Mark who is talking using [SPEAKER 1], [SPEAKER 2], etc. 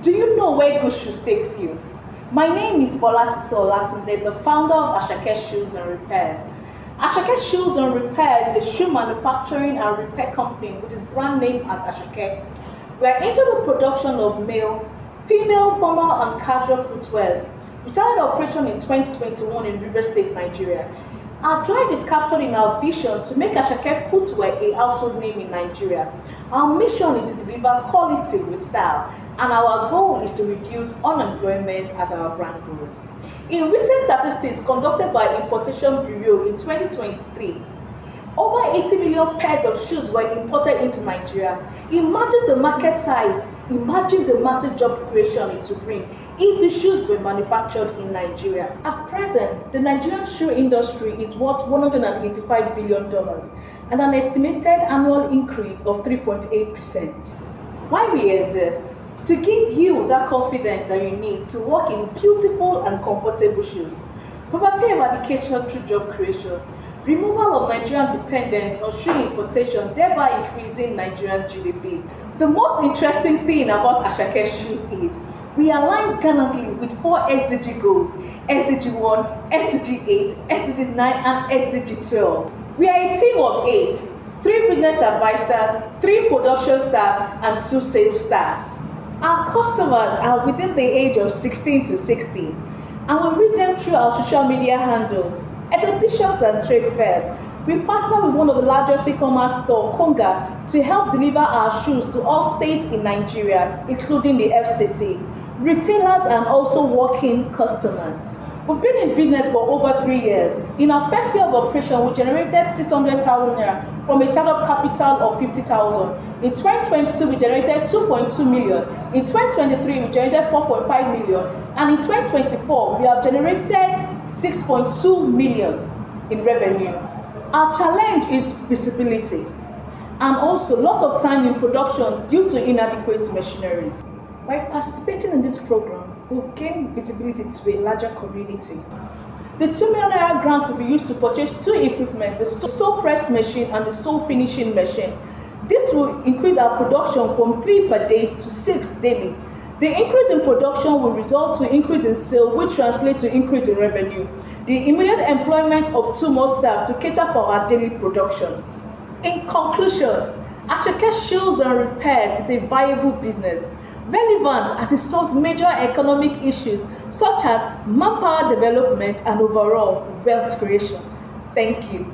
[SPEAKER 1] Do you know where good shoes takes you? My name is Bolatito Olatunde, the founder of Asake Shoes and Repairs. Asake Shoes and Repair is a shoe manufacturing and repair company with its brand name as Asake. We are into the production of male, female, formal and casual footwear. We started operation in 2021 in Rivers State, Nigeria. Our drive is captured in our vision to make Asake Footwear a household name in Nigeria. Our mission is to deliver quality with style, and our goal is to reduce unemployment as our brand grows. In recent statistics conducted by Importation Bureau in 2023, over 80 million pairs of shoes were imported into Nigeria. Imagine the market size, imagine the massive job creation it would bring if the shoes were manufactured in Nigeria. At present, the Nigerian shoe industry is worth $185 billion and an estimated annual increase of 3.8%. Why we exist? To give you that confidence that you need to work in beautiful and comfortable shoes. Poverty eradication through job creation. Removal of Nigerian dependence on shoe importation, thereby increasing Nigerian GDP. The most interesting thing about Asake Shoes is we align gallantly with 4 SDG goals: SDG 1, SDG 8, SDG 9, and SDG 12. We are a team of 8, 3 business advisors, 3 production staff, and 2 sales staffs. Our customers are within the age of 16 to 60, and we reach them through our social media handles, exhibitions and trade fairs. We partner with one of the largest e-commerce stores, Konga, to help deliver our shoes to all states in Nigeria, including the FCT, retailers and also walk-in customers. We've been in business for over 3 years. In our first year of operation, we generated 600,000 naira from a startup capital of 50,000. In 2022, we generated 2.2 million. In 2023, we generated 4.5 million. And in 2024, we have generated 6.2 million in revenue. Our challenge is visibility and also lots of time in production due to inadequate machineries. By participating in this program, we've gained visibility to a larger community. The 2 million naira grant will be used to purchase 2 equipment, the sole press machine and the sole finishing machine. This will increase our production from 3 per day to 6 daily. The increase in production will result to increase in sale, which translates to increase in revenue. The immediate employment of 2 more staff to cater for our daily production. In conclusion, Asake Shoes and Repairs is a viable business, relevant as it solves major economic issues such as manpower development and overall wealth creation. Thank you.